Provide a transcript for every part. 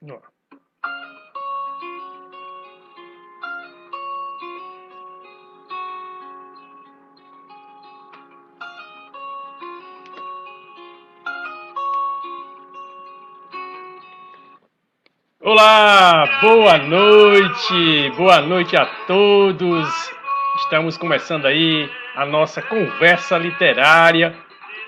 Ó. Olá, boa noite a todos. Estamos começando aí a nossa conversa literária.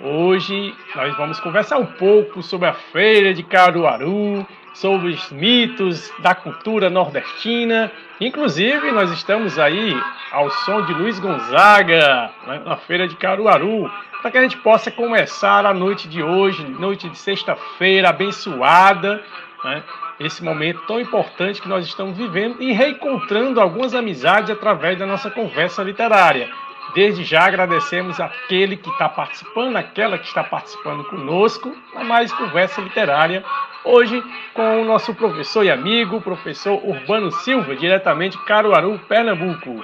Hoje nós vamos conversar um pouco sobre a Feira de Caruaru, sobre os mitos da cultura nordestina. Inclusive, nós estamos aí ao som de Luiz Gonzaga, né, na Feira de Caruaru, para que a gente possa começar a noite de hoje, noite de sexta-feira abençoada, né? Esse momento tão importante que nós estamos vivendo e reencontrando algumas amizades através da nossa conversa literária. Desde já agradecemos aquele que está participando, aquela que está participando conosco na mais conversa literária. Hoje com o nosso professor e amigo, o professor Urbano Silva, diretamente de Caruaru, Pernambuco.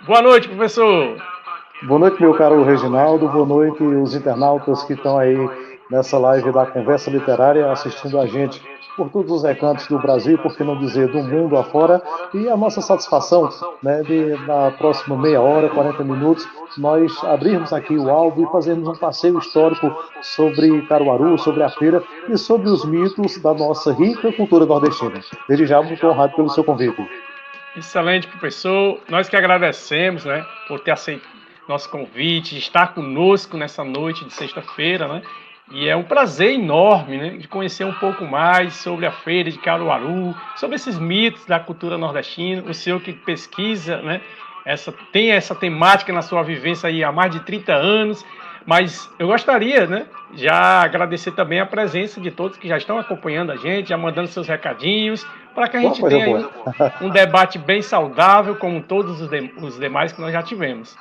Boa noite, professor. Boa noite, meu caro Reginaldo. Boa noite, os internautas que estão aí nessa live da Conversa Literária assistindo a gente por todos os recantos do Brasil, por que não dizer do mundo afora. E a nossa satisfação, né, de na próxima meia hora, 40 minutos, nós abrirmos aqui o álbum e fazermos um passeio histórico sobre Caruaru, sobre a feira e sobre os mitos da nossa rica cultura nordestina. Desde já, muito honrado pelo seu convite. Excelente, professor. Nós que agradecemos, né, por ter aceito nosso convite, estar conosco nessa noite de sexta-feira, né? E é um prazer enorme, né, de conhecer um pouco mais sobre a Feira de Caruaru, sobre esses mitos da cultura nordestina. O senhor que pesquisa, né, tem essa temática na sua vivência aí há mais de 30 anos, mas eu gostaria, né, já agradecer também a presença de todos que já estão acompanhando a gente, já mandando seus recadinhos, para que a Uma gente coisa tenha aí boa. um debate bem saudável, como todos os demais que nós já tivemos.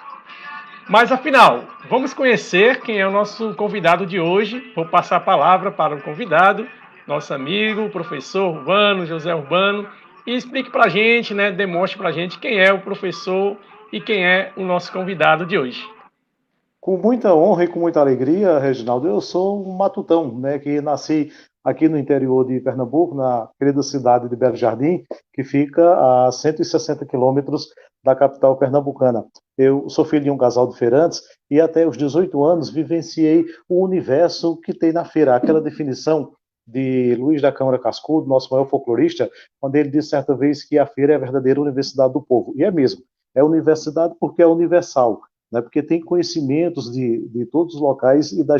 Mas afinal, vamos conhecer quem é o nosso convidado de hoje. Vou passar a palavra para o convidado, nosso amigo, o professor Urbano, José Urbano, e explique para a gente, né, demonstre para a gente quem é o professor e quem é o nosso convidado de hoje. Com muita honra e com muita alegria, Reginaldo, eu sou um matutão, né, que nasci aqui no interior de Pernambuco, na querida cidade de Belo Jardim, que fica a 160 quilômetros da capital pernambucana. Eu sou filho de um casal de feirantes e até os 18 anos vivenciei o universo que tem na feira, aquela definição de Luiz da Câmara Cascudo, nosso maior folclorista, quando ele disse certa vez que a feira é a verdadeira universidade do povo. E é mesmo, é universidade porque é universal, né, porque tem conhecimentos de todos os locais e da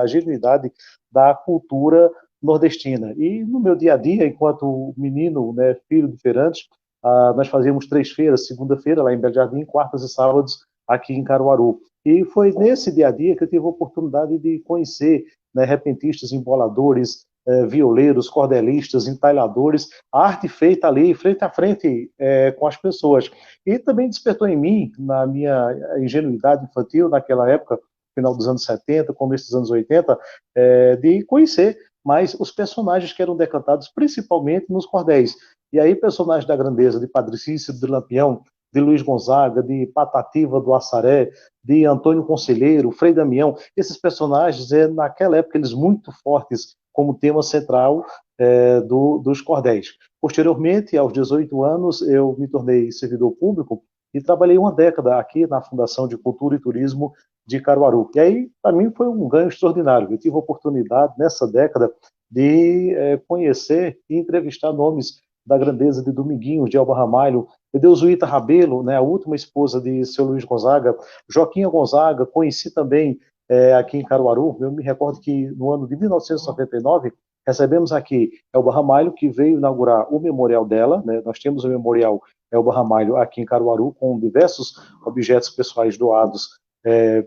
genuidade da cultura nordestina. E no meu dia a dia, enquanto menino, né, filho de feirantes, nós fazíamos 3 feiras, segunda-feira lá em Belo Jardim, quartas e sábados aqui em Caruaru. E foi nesse dia a dia que eu tive a oportunidade de conhecer, né, repentistas, emboladores, violeiros, cordelistas, entalhadores, a arte feita ali, frente a frente com as pessoas. E também despertou em mim, na minha ingenuidade infantil, naquela época, final dos anos 70, começo dos anos 80, de conhecer mais os personagens que eram decantados principalmente nos cordéis. E aí, personagens da grandeza de Padre Cícero, de Lampião, de Luiz Gonzaga, de Patativa do Assaré, de Antônio Conselheiro, Frei Damião, esses personagens, naquela época, eles muito fortes como tema central dos cordéis. Posteriormente, aos 18 anos, eu me tornei servidor público e trabalhei uma década aqui na Fundação de Cultura e Turismo de Caruaru. E aí, para mim, foi um ganho extraordinário. Eu tive a oportunidade, nessa década, de conhecer e entrevistar nomes da grandeza de Dominguinhos, de Elba Ramalho, de Deusuíta Rabelo, né, a última esposa de seu Luiz Gonzaga, Joaquinha Gonzaga, conheci também aqui em Caruaru. Eu me recordo que no ano de 1999, recebemos aqui Elba Ramalho, que veio inaugurar o memorial dela, né? Nós temos o memorial Elba Ramalho aqui em Caruaru, com diversos objetos pessoais doados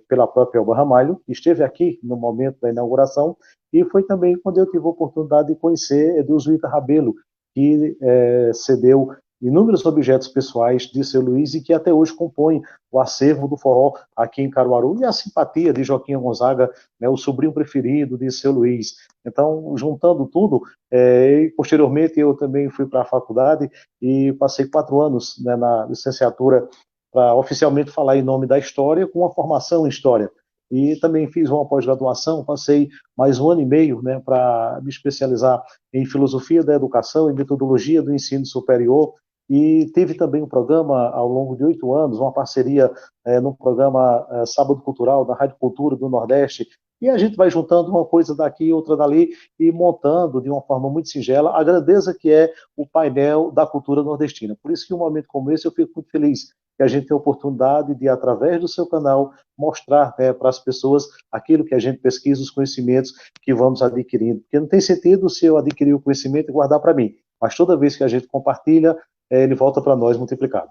pela própria Elba Ramalho, esteve aqui no momento da inauguração, e foi também quando eu tive a oportunidade de conhecer Edilzuíta Rabelo, que cedeu inúmeros objetos pessoais de seu Luiz e que até hoje compõem o acervo do forró aqui em Caruaru, e a simpatia de Joaquim Gonzaga, né, o sobrinho preferido de seu Luiz. Então, juntando tudo, posteriormente eu também fui para a faculdade e passei 4 anos, né, na licenciatura para oficialmente falar em nome da história, com uma formação em história. e também fiz uma pós-graduação, passei mais um ano e meio, né, para me especializar em filosofia da educação e metodologia do ensino superior, e teve também um programa ao longo de 8 anos, uma parceria num programa Sábado Cultural da Rádio Cultura do Nordeste, e a gente vai juntando uma coisa daqui, outra dali, e montando de uma forma muito singela a grandeza que é o painel da cultura nordestina. Por isso que em um momento como esse eu fico muito feliz que a gente tem a oportunidade de, através do seu canal, mostrar para as pessoas aquilo que a gente pesquisa, os conhecimentos que vamos adquirindo. Porque não tem sentido se eu adquirir o conhecimento e guardar para mim, mas toda vez que a gente compartilha, ele volta para nós multiplicado.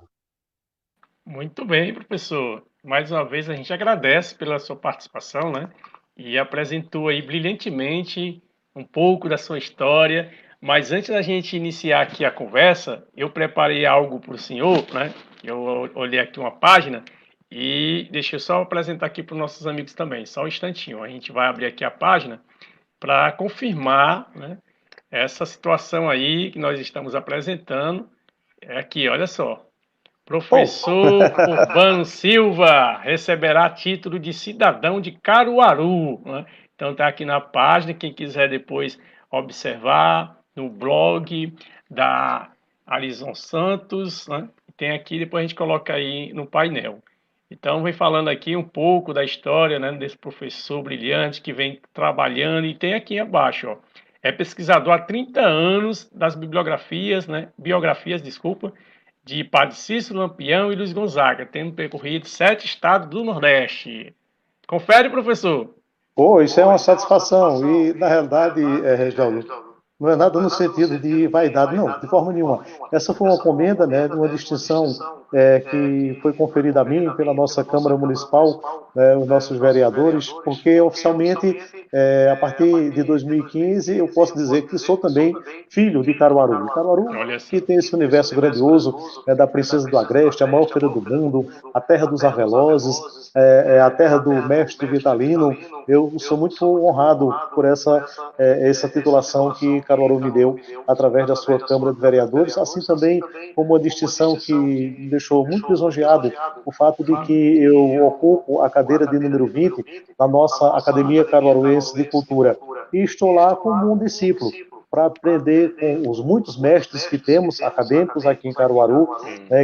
Muito bem, professor. Mais uma vez a gente agradece pela sua participação, né? E apresentou aí brilhantemente um pouco da sua história. Mas antes da gente iniciar aqui a conversa, eu preparei algo para o senhor, né? Eu olhei aqui uma página e deixa eu só apresentar aqui para os nossos amigos também. Só um instantinho. A gente vai abrir aqui a página para confirmar, né, essa situação aí que nós estamos apresentando. É aqui, olha só. Professor Urbano Silva receberá título de cidadão de Caruaru, né? Então está aqui na página, quem quiser depois observar no blog da Alison Santos, né? Tem aqui, depois a gente coloca aí no painel. Então vem falando aqui um pouco da história, né, desse professor brilhante que vem trabalhando, e tem aqui abaixo, ó, é pesquisador há 30 anos das biografias, desculpa, de Padre Cícero Lampião e Luiz Gonzaga, tendo percorrido 7 estados do Nordeste. Confere, professor. Pô, isso é uma satisfação. E, na realidade, Reginaldo, não é nada no sentido de vaidade, não, de forma nenhuma. Essa foi uma comenda, né, de uma distinção que foi conferida a mim pela nossa Câmara Municipal, os nossos vereadores, porque oficialmente, a partir de 2015, eu posso dizer que sou também filho de Caruaru. E Caruaru, Olha só. que tem esse universo grandioso da Princesa do Agreste, a maior feira do mundo, a terra dos arvelozes, a terra do mestre Vitalino. Eu sou muito honrado por essa titulação que Caruaru me deu através da sua Câmara de Vereadores, assim também como uma distinção que me deixou muito lisonjeado, o fato de que eu ocupo a cadeira de número 20 na nossa Academia Caruaruense de Cultura, e estou lá como um discípulo, para aprender com os muitos mestres que temos, acadêmicos aqui em Caruaru,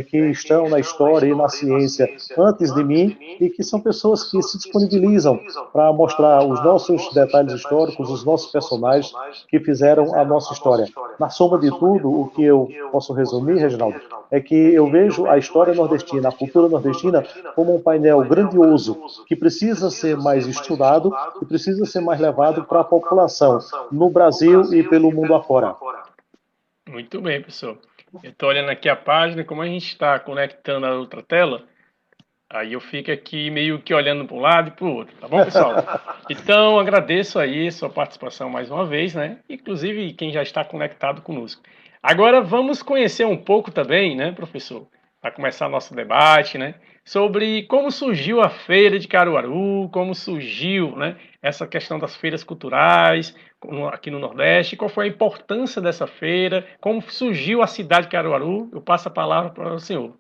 que estão na história e na ciência antes de mim, e que são pessoas que se disponibilizam para mostrar os nossos detalhes históricos, os nossos personagens que fizeram a nossa história. Na soma de tudo, o que eu posso resumir, Reginaldo, é que eu vejo a história nordestina, a cultura nordestina, como um painel grandioso que precisa ser mais estudado e precisa ser mais levado para a população no Brasil e pelo mundo afora. Muito bem, professor. Eu estou olhando aqui a página, como a gente está conectando a outra tela, aí eu fico aqui meio que olhando para um lado e para o outro, tá bom, pessoal? Então, agradeço aí sua participação mais uma vez, né? Inclusive quem já está conectado conosco. Agora vamos conhecer um pouco também, né, professor, para começar nosso debate, né, sobre como surgiu a Feira de Caruaru, como surgiu, né, essa questão das feiras culturais aqui no Nordeste, qual foi a importância dessa feira, como surgiu a cidade de Caruaru. Eu passo a palavra para o senhor.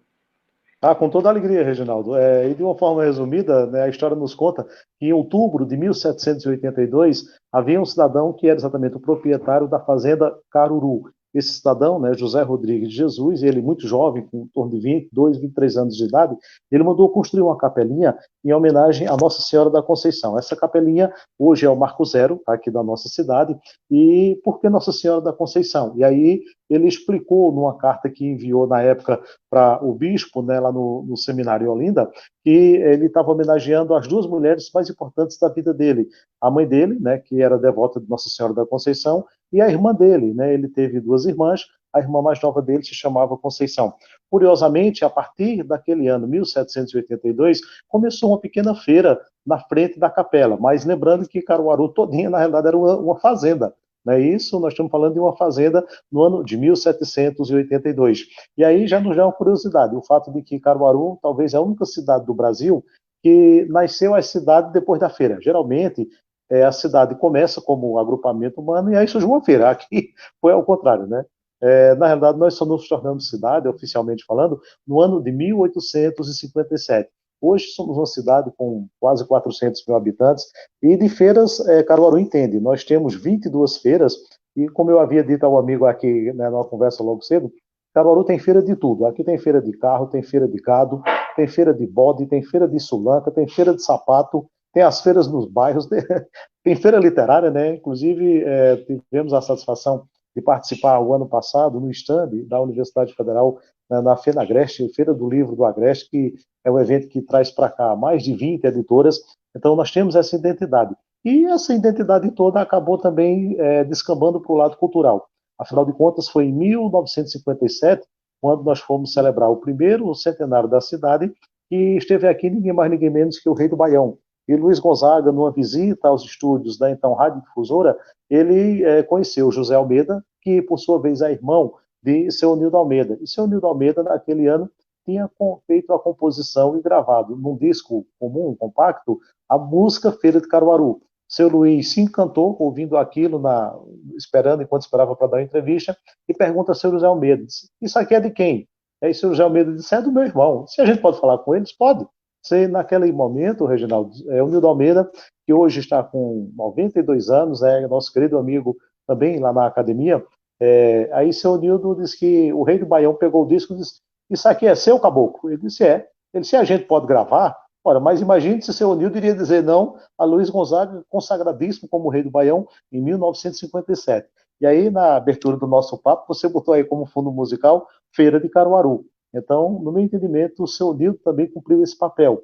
Ah, com toda alegria, Reginaldo. E de uma forma resumida, né, a história nos conta que em outubro de 1782 havia um cidadão que era exatamente o proprietário da fazenda Caruru. Esse cidadão, né, José Rodrigues de Jesus, ele muito jovem, com em torno de 22, 23 anos de idade, ele mandou construir uma capelinha em homenagem à Nossa Senhora da Conceição. Essa capelinha hoje é o Marco Zero, aqui da nossa cidade. E por que Nossa Senhora da Conceição? E aí ele explicou numa carta que enviou na época para o bispo, né, lá no seminário em Olinda, que ele estava homenageando as duas mulheres mais importantes da vida dele. A mãe dele, né, que era devota de Nossa Senhora da Conceição, e a irmã dele, né, ele teve duas irmãs, a irmã mais nova dele se chamava Conceição. Curiosamente, a partir daquele ano, 1782, começou uma pequena feira na frente da capela, mas lembrando que Caruaru todinha, na realidade, era uma fazenda. Não é isso? Nós estamos falando de uma fazenda no ano de 1782. E aí já nos dá uma curiosidade, o fato de que Caruaru talvez é a única cidade do Brasil que nasceu a cidade depois da feira. Geralmente, a cidade começa como um agrupamento humano e aí surge uma feira. Aqui foi ao contrário, né? Na realidade, nós só nos tornamos cidade, oficialmente falando, no ano de 1857. Hoje somos uma cidade com quase 400 mil habitantes, e de feiras, Caruaru entende. Nós temos 22 feiras, e como eu havia dito ao amigo aqui, né, numa conversa logo cedo, Caruaru tem feira de tudo. Aqui tem feira de carro, tem feira de gado, tem feira de bode, tem feira de sulanca, tem feira de sapato, tem as feiras nos bairros, tem feira literária, né? Inclusive, tivemos a satisfação de participar o ano passado no stand da Universidade Federal, né, na FENAGREST, Feira do Livro do Agreste, que é um evento que traz para cá mais de 20 editoras. Então, nós temos essa identidade. E essa identidade toda acabou também descambando para o lado cultural. Afinal de contas, foi em 1957, quando nós fomos celebrar o primeiro centenário da cidade, e esteve aqui ninguém mais, ninguém menos que o Rei do Baião. E Luiz Gonzaga, numa visita aos estúdios da então Rádio Difusora, ele conheceu José Almeida, que por sua vez é irmão de seu Nildo Almeida. E seu Nildo Almeida, naquele ano, tinha feito a composição e gravado num disco comum, um compacto, a música Feira de Caruaru. Seu Luiz se encantou ouvindo aquilo, esperando, enquanto esperava para dar uma entrevista, e pergunta ao seu José Almeida, isso aqui é de quem? Aí seu José Almeida disse, é do meu irmão. Se a gente pode falar com eles, pode. Você, naquele momento, Reginaldo, o Nildo Almeida, que hoje está com 92 anos, é nosso querido amigo também lá na academia, aí seu Nildo disse que o Rei do Baião pegou o disco e disse, isso aqui é seu, caboclo? Ele disse, é. Ele disse, a gente pode gravar? Ora, mas imagine se seu Nildo iria dizer não a Luiz Gonzaga, consagradíssimo como Rei do Baião, em 1957. E aí, na abertura do nosso papo, você botou aí como fundo musical Feira de Caruaru. Então, no meu entendimento, o seu Nildo também cumpriu esse papel.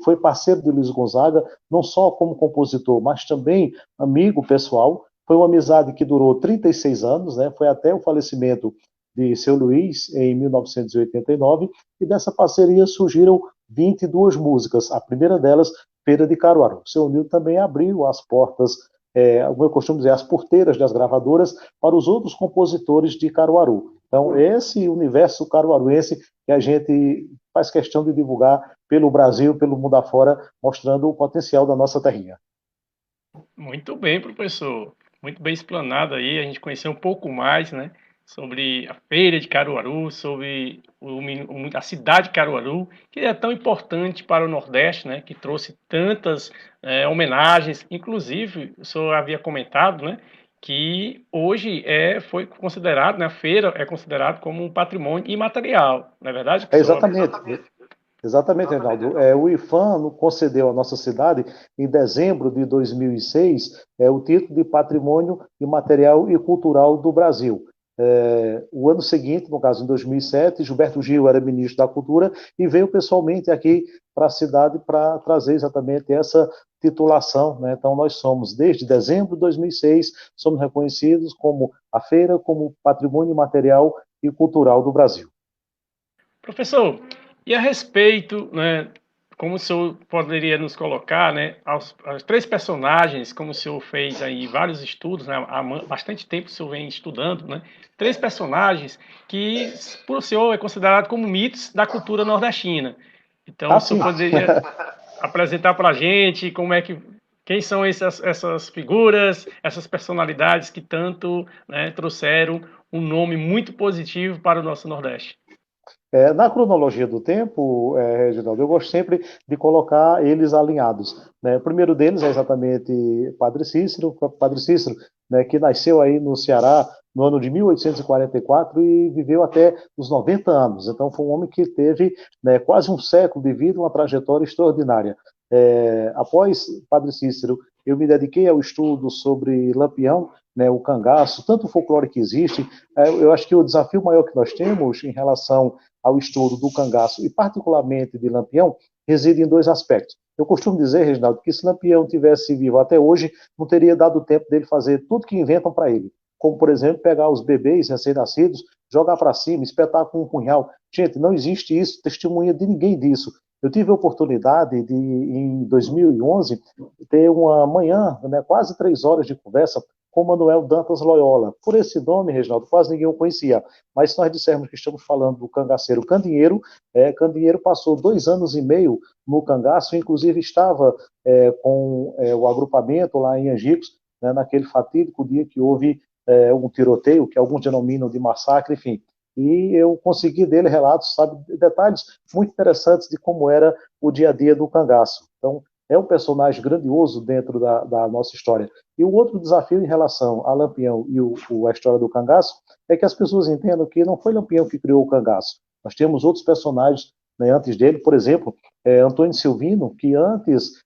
Foi parceiro de Luiz Gonzaga, não só como compositor, mas também amigo pessoal. Foi uma amizade que durou 36 anos, né? Foi até o falecimento de seu Luiz em 1989, e dessa parceria surgiram 22 músicas. A primeira delas, Feira de Caruaru. Seu Nildo também abriu as portas, como eu costumo dizer, as porteiras das gravadoras para os outros compositores de Caruaru. Então, esse universo caruaruense que a gente faz questão de divulgar pelo Brasil, pelo mundo afora, mostrando o potencial da nossa terrinha. Muito bem, professor. Muito bem explanado aí. A gente conheceu um pouco mais, né, sobre a feira de Caruaru, sobre a cidade de Caruaru, que é tão importante para o Nordeste, né, que trouxe tantas homenagens. Inclusive, o senhor havia comentado, né, que hoje foi considerado, né, a feira é considerado como um patrimônio imaterial, não é verdade, professor? Exatamente. Exatamente, Reinaldo. O IFAM concedeu à nossa cidade, em dezembro de 2006, o título de Patrimônio Imaterial e Cultural do Brasil. O ano seguinte, no caso em 2007, Gilberto Gil era ministro da Cultura e veio pessoalmente aqui para a cidade para trazer exatamente essa titulação, né? Então nós somos, desde dezembro de 2006, somos reconhecidos como a feira, como Patrimônio Imaterial e Cultural do Brasil. Professor, e a respeito, né, como o senhor poderia nos colocar, né, aos três personagens, como o senhor fez aí vários estudos, né, há bastante tempo o senhor vem estudando, né, três personagens que, por o senhor, é considerado como mitos da cultura nordestina. Então, o senhor poderia apresentar para a gente quem são essas figuras, essas personalidades que tanto, né, trouxeram um nome muito positivo para o nosso Nordeste? Na cronologia do tempo, Reginaldo, eu gosto sempre de colocar eles alinhados, né? O primeiro deles é exatamente Padre Cícero, né, que nasceu aí no Ceará no ano de 1844 e viveu até os 90 anos. Então, foi um homem que teve, né, quase um século de vida, uma trajetória extraordinária. Após Padre Cícero, eu me dediquei ao estudo sobre Lampião, né, o cangaço, tanto o folclore que existe. Eu acho que o desafio maior que nós temos em relação ao estudo do cangaço, e particularmente de Lampião, reside em dois aspectos. Eu costumo dizer, Reginaldo, que se Lampião tivesse vivo até hoje, não teria dado tempo dele fazer tudo que inventam para ele. Como, por exemplo, pegar os bebês recém-nascidos, jogar para cima, espetar com um punhal. Gente, não existe isso, testemunha de ninguém disso. Eu tive a oportunidade de, em 2011, ter uma manhã, né, quase 3 horas de conversa com Manuel Dantas Loyola. Por esse nome, Reginaldo, quase ninguém o conhecia. Mas se nós dissermos que estamos falando do cangaceiro Candinheiro, Candinheiro passou 2 anos e meio no cangaço, inclusive estava com o agrupamento lá em Angicos, né, naquele fatídico dia que houve um tiroteio, que alguns denominam de massacre, enfim. e eu consegui dele relatos, sabe, detalhes muito interessantes de como era o dia a dia do cangaço. Então, é um personagem grandioso dentro da nossa história. E o outro desafio em relação a Lampião e a história do cangaço é que as pessoas entendam que não foi Lampião que criou o cangaço. Nós temos outros personagens, né, antes dele, por exemplo, Antônio Silvino, que antes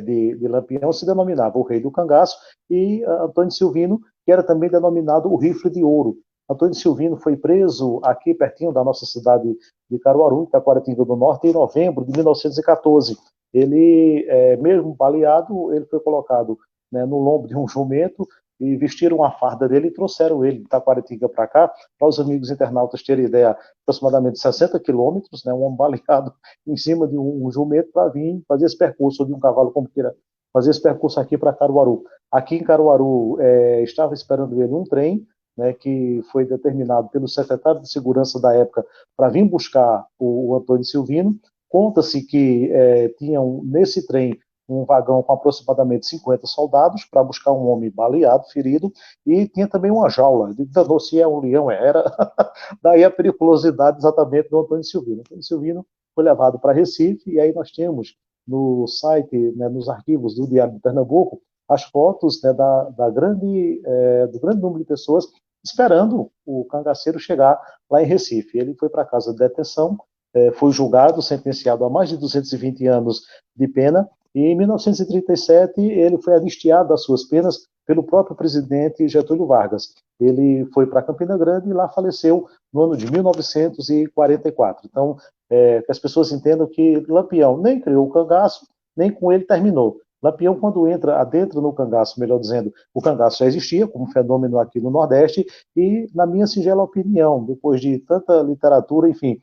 de Lampião se denominava o rei do cangaço, e Antônio Silvino, que era também denominado o rifle de ouro. Antônio Silvino foi preso aqui pertinho da nossa cidade de Caruaru, Itacoaratinga do Norte, em novembro de 1914. Ele, mesmo baleado, ele foi colocado, né, no lombo de um jumento e vestiram a farda dele e trouxeram ele de Itacoaratinga para cá, para os amigos internautas terem ideia, aproximadamente 60 quilômetros, né, um homem baleado em cima de um jumento para vir fazer esse percurso, ou de um cavalo, como queira, fazer esse percurso aqui para Caruaru. Aqui em Caruaru estava esperando ele um trem, né, que foi determinado pelo secretário de Segurança da época para vir buscar o Antônio Silvino. Conta-se que tinham nesse trem um vagão com aproximadamente 50 soldados para buscar um homem baleado, ferido, e tinha também uma jaula. Danou se é um leão, era. Daí a periculosidade exatamente do Antônio Silvino. Antônio Silvino foi levado para Recife, e aí nós temos no site, né, nos arquivos do Diário de Pernambuco, as fotos, né, do grande número de pessoas esperando o cangaceiro chegar lá em Recife. Ele foi para a casa de detenção, foi julgado, sentenciado a mais de 220 anos de pena, e em 1937 ele foi anistiado das suas penas pelo próprio presidente Getúlio Vargas. Ele foi para Campina Grande e lá faleceu no ano de 1944. Então, que as pessoas entendam que Lampião nem criou o cangaço, nem com ele terminou. Lampião, quando adentra no cangaço, melhor dizendo, o cangaço já existia como fenômeno aqui no Nordeste, e, na minha singela opinião, depois de tanta literatura, enfim,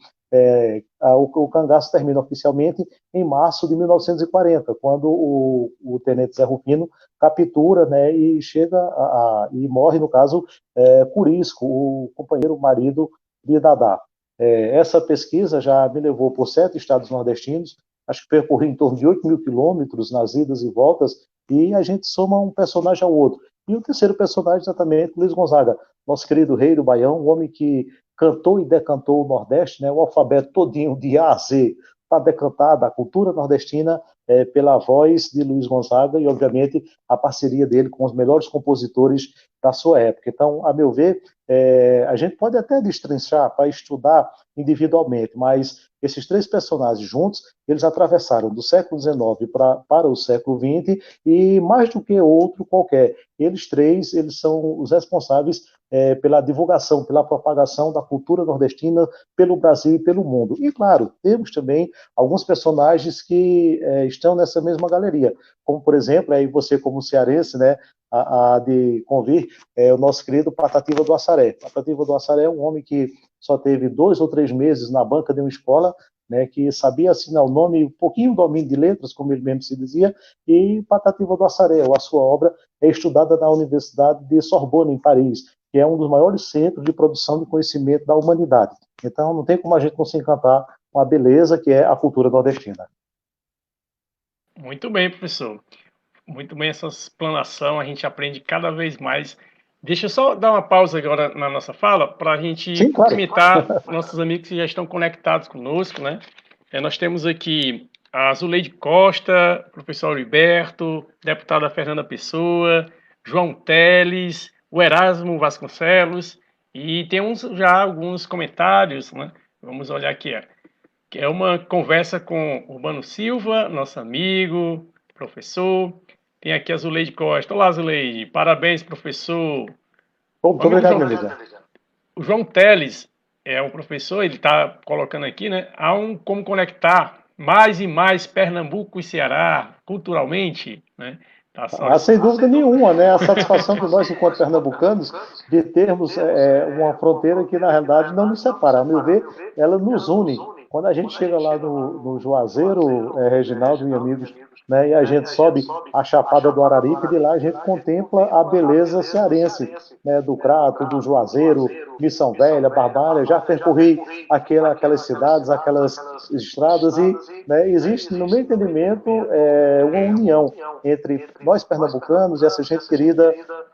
o cangaço termina oficialmente em março de 1940, quando o tenente Zé Rufino captura, né, e chega e morre, no caso, Curisco, o companheiro marido de Dadá. Essa pesquisa já me levou por 7 estados nordestinos, acho que percorri em torno de 8 mil quilômetros nas idas e voltas, e a gente soma um personagem ao outro. E o terceiro personagem, exatamente, Luiz Gonzaga, nosso querido rei do Baião, um homem que cantou e decantou o Nordeste, né, o alfabeto todinho de A a Z, para decantar da cultura nordestina pela voz de Luiz Gonzaga e, obviamente, a parceria dele com os melhores compositores da sua época. Então, a meu ver, a gente pode até destrinchar para estudar individualmente, mas esses três personagens juntos, eles atravessaram do século XIX para o século XX, e mais do que outro qualquer, eles três, eles são os responsáveis pela divulgação, pela propagação da cultura nordestina pelo Brasil e pelo mundo. E, claro, temos também alguns personagens que estão nessa mesma galeria, como, por exemplo, aí você como cearense, né, de convir, o nosso querido Patativa do Assaré. Patativa do Assaré é um homem que só teve 2 ou 3 meses na banca de uma escola, né, que sabia assinar o nome, um pouquinho domínio de letras, como ele mesmo se dizia, e Patativa do Assaré, a sua obra é estudada na Universidade de Sorbonne, em Paris, que é um dos maiores centros de produção de conhecimento da humanidade. Então, não tem como a gente não se encantar com a beleza que é a cultura nordestina. Muito bem, professor. Muito bem essa explanação, a gente aprende cada vez mais. Deixa eu só dar uma pausa agora na nossa fala para a gente Sim, claro. cumprimentar nossos amigos que já estão conectados conosco, né? Nós temos aqui a Zuleide Costa, professor Heriberto, deputada Fernanda Pessoa, João Teles, o Erasmo Vasconcelos, e temos já alguns comentários, né? Vamos olhar aqui, que é uma conversa com Urbano Silva, nosso amigo, professor. Tem aqui a Zuleide Costa. Olá, Zuleide. Parabéns, professor. Bom, muito obrigado, minha amiga. O João Teles é um professor, ele está colocando aqui, né? Há como conectar mais e mais Pernambuco e Ceará culturalmente, né? Tá só... Sem dúvida nenhuma, né? A satisfação de nós, enquanto pernambucanos, de termos uma fronteira que, na realidade, não nos separa. A meu ver, ela nos une. Quando a gente chega lá no Juazeiro, Reginaldo e amigos, né, e a gente sobe a Chapada do Araripe, e de lá a gente contempla a beleza cearense, né, do Crato, do Juazeiro, Missão Velha, Barbalha. Já percorri aquelas cidades, aquelas estradas, e, né, existe, no meu entendimento, uma união entre nós pernambucanos e essa gente querida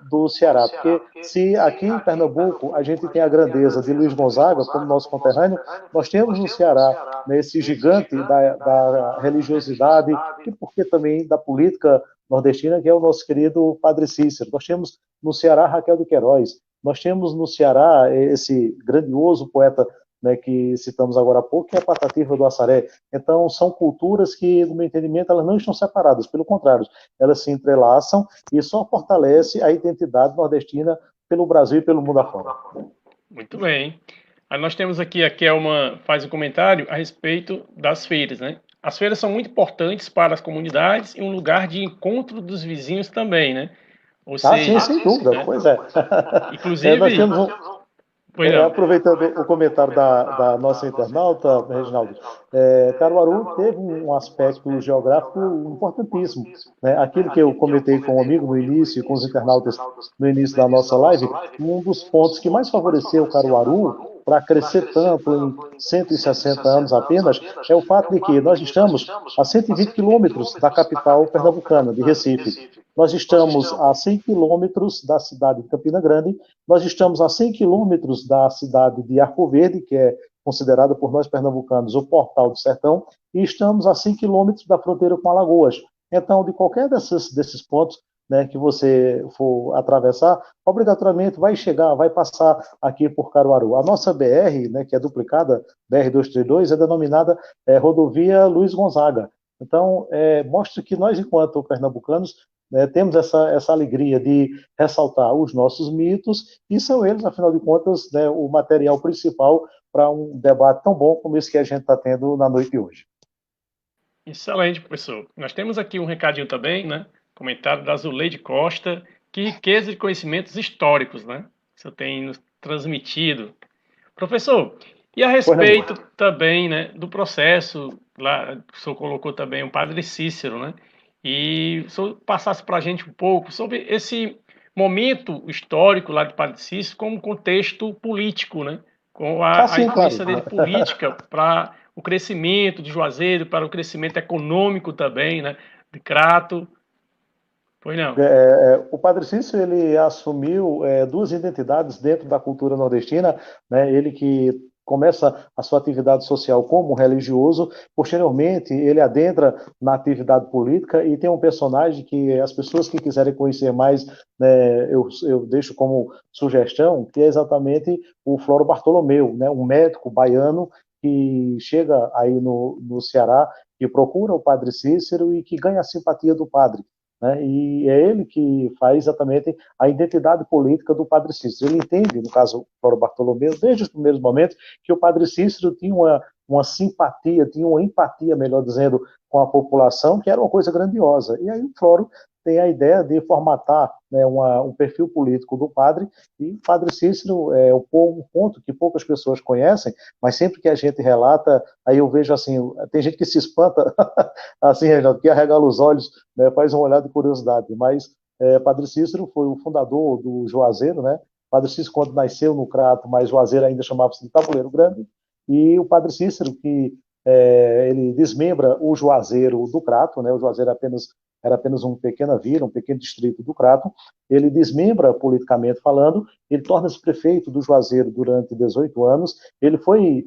do Ceará, porque se aqui em Pernambuco a gente tem a grandeza de Luiz Gonzaga como nosso conterrâneo, nós temos no Ceará, né, esse gigante da religiosidade e porque também da política nordestina, que é o nosso querido Padre Cícero. Nós temos no Ceará Raquel de Queiroz, nós temos no Ceará esse grandioso poeta, né, que citamos agora há pouco, que é a Patativa do Assaré. Então, são culturas que, no meu entendimento, elas não estão separadas, pelo contrário, elas se entrelaçam e só fortalece a identidade nordestina pelo Brasil e pelo mundo afora. Muito bem. Aí nós temos aqui, a Kelma faz um comentário a respeito das feiras, né? As feiras são muito importantes para as comunidades e um lugar de encontro dos vizinhos também, né? Ou seja, sim, sem dúvida, né? pois é. Inclusive, nós temos aproveitando o comentário da nossa internauta, Reginaldo, Caruaru teve um aspecto geográfico importantíssimo, né? Aquilo que eu comentei com um amigo no início, com os internautas no início da nossa live, um dos pontos que mais favoreceu Caruaru para crescer tanto em 160 anos apenas, é o fato de que nós estamos a 120 quilômetros da capital pernambucana, de Recife. Nós estamos a 100 quilômetros da cidade de Campina Grande, nós estamos a 100 quilômetros da cidade de Arco Verde, que é considerada por nós pernambucanos o Portal do Sertão, e estamos a 100 quilômetros da fronteira com Alagoas. Então, de qualquer desses pontos, né, que você for atravessar, obrigatoriamente vai passar aqui por Caruaru. A nossa BR, né, que é duplicada, BR-232, é denominada Rodovia Luiz Gonzaga. Então, mostra que nós, enquanto pernambucanos, temos essa alegria de ressaltar os nossos mitos, e são eles, afinal de contas, né, o material principal para um debate tão bom como esse que a gente está tendo na noite de hoje. Excelente, professor. Nós temos aqui um recadinho também, né? Comentário da Zuleide Costa. Que riqueza de conhecimentos históricos, né? O senhor tem nos transmitido. Professor, e a respeito também, né, do processo, lá, o senhor colocou também o padre Cícero, né? E o senhor passasse para a gente um pouco sobre esse momento histórico lá de Padre Cícero como contexto político, né? Com a influência dele política para o crescimento de Juazeiro, para o crescimento econômico também, né? De Crato. Pois não. O Padre Cícero, ele assumiu duas identidades dentro da cultura nordestina, né? Ele que começa a sua atividade social como religioso, posteriormente ele adentra na atividade política e tem um personagem que as pessoas que quiserem conhecer mais, né, eu deixo como sugestão, que é exatamente o Floro Bartolomeu, né, um médico baiano que chega aí no Ceará, que procura o Padre Cícero e que ganha a simpatia do padre. Né? E é ele que faz exatamente a identidade política do Padre Cícero. Ele entende, no caso, Floro Bartolomeu, desde os primeiros momentos, que o Padre Cícero tinha uma simpatia, tinha uma empatia, melhor dizendo, com a população, que era uma coisa grandiosa. E aí o Floro tem a ideia de formatar, né, um perfil político do padre, e o Padre Cícero é um ponto que poucas pessoas conhecem, mas sempre que a gente relata, aí eu vejo assim, tem gente que se espanta, assim, Reginaldo, que arregala os olhos, né, faz uma olhada de curiosidade, mas Padre Cícero foi o fundador do Juazeiro, né? Padre Cícero, quando nasceu no Crato, mas Juazeiro ainda chamava-se de Tabuleiro Grande, e o Padre Cícero, que ele desmembra o Juazeiro do Crato, né? O Juazeiro era apenas uma pequena vila, um pequeno distrito do Crato. Ele desmembra politicamente falando, ele torna-se prefeito do Juazeiro durante 18 anos, ele foi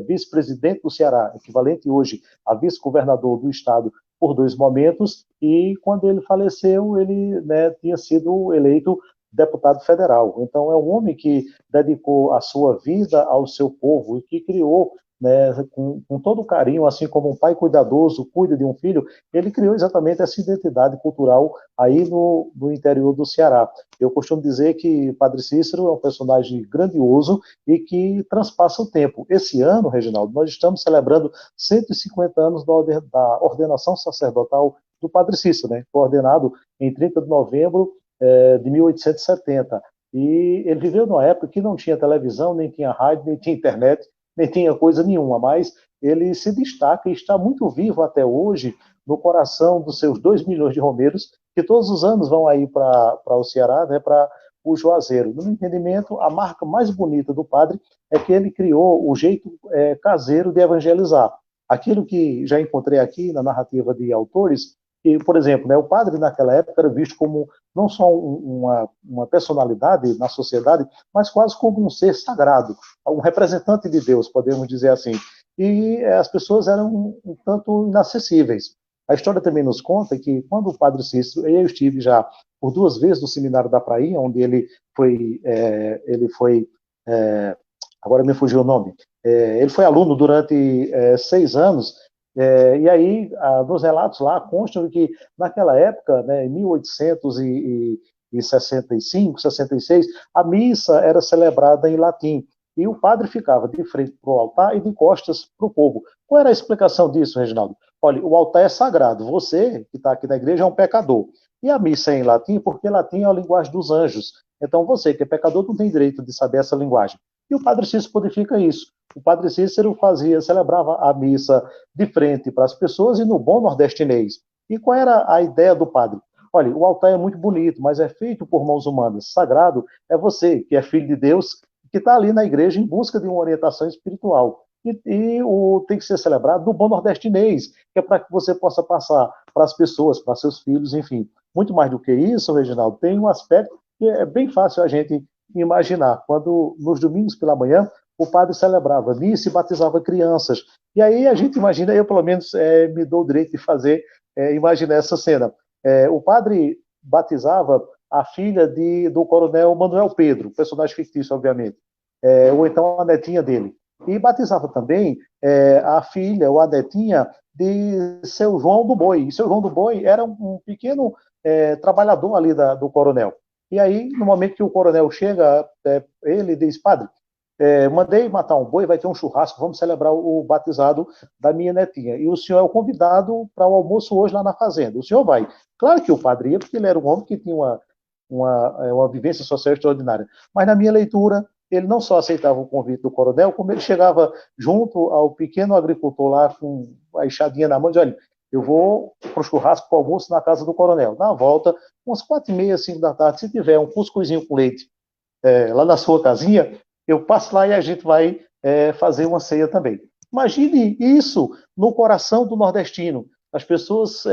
vice-presidente do Ceará, equivalente hoje a vice-governador do estado por 2 momentos, e quando ele faleceu, ele, né, tinha sido eleito deputado federal. Então é um homem que dedicou a sua vida ao seu povo e que criou, né, com todo o carinho, assim como um pai cuidadoso cuida de um filho, ele criou exatamente essa identidade cultural aí no interior do Ceará. Eu costumo dizer que Padre Cícero é um personagem grandioso e que transpassa o tempo. Esse ano, Reginaldo, nós estamos celebrando 150 anos da ordenação sacerdotal do Padre Cícero, né? Foi ordenado em 30 de novembro de 1870. E ele viveu numa época que não tinha televisão, nem tinha rádio, nem tinha internet, nem tinha coisa nenhuma, mas ele se destaca e está muito vivo até hoje no coração dos seus 2 milhões de romeiros, que todos os anos vão aí para o Ceará, né, para o Juazeiro. No meu entendimento, a marca mais bonita do padre é que ele criou o jeito caseiro de evangelizar. Aquilo que já encontrei aqui na narrativa de autores, que, por exemplo, né, o padre naquela época era visto como não só uma personalidade na sociedade, mas quase como um ser sagrado, um representante de Deus, podemos dizer assim. E as pessoas eram um tanto inacessíveis. A história também nos conta que quando o padre Cícero, eu estive já por 2 vezes no seminário da Prainha, onde agora me fugiu o nome, ele foi aluno durante 6 anos, e aí, nos relatos lá, constam que naquela época, né, em 1865, 66, a missa era celebrada em latim, e o padre ficava de frente para o altar e de costas para o povo. Qual era a explicação disso, Reginaldo? Olha, o altar é sagrado, você que está aqui na igreja é um pecador. E a missa é em latim, porque latim é a linguagem dos anjos. Então você que é pecador não tem direito de saber essa linguagem. E o padre Cícero codifica isso. O padre Cícero celebrava a missa de frente para as pessoas e no bom nordestinês. E qual era a ideia do padre? Olha, o altar é muito bonito, mas é feito por mãos humanas. Sagrado é você, que é filho de Deus, que está ali na igreja em busca de uma orientação espiritual. Tem que ser celebrado no bom nordestinês, que é para que você possa passar para as pessoas, para seus filhos, enfim. Muito mais do que isso, Reginaldo, tem um aspecto que é bem fácil a gente imaginar. Quando, nos domingos pela manhã, o padre celebrava missa e batizava crianças. E aí a gente imagina, eu pelo menos me dou o direito de fazer, imaginar essa cena. O padre batizava a filha do coronel Manuel Pedro, personagem fictício, obviamente, ou então a netinha dele. E batizava também a filha ou a netinha de seu João do Boi. E seu João do Boi era um pequeno trabalhador ali do coronel. E aí, no momento que o coronel chega, ele diz: padre, mandei matar um boi, vai ter um churrasco, vamos celebrar o batizado da minha netinha. E o senhor é o convidado para o almoço hoje lá na fazenda. O senhor vai. Claro que o padre ia, porque ele era um homem que tinha uma vivência social extraordinária. Mas na minha leitura, ele não só aceitava o convite do coronel, como ele chegava junto ao pequeno agricultor lá com a enxadinha na mão e dizia: olha, eu vou para o churrasco para o almoço na casa do coronel. Na volta, umas 4h30, 5 da tarde, se tiver um cuscuzinho com leite lá na sua casinha, eu passo lá e a gente vai fazer uma ceia também. Imagine isso no coração do nordestino. As pessoas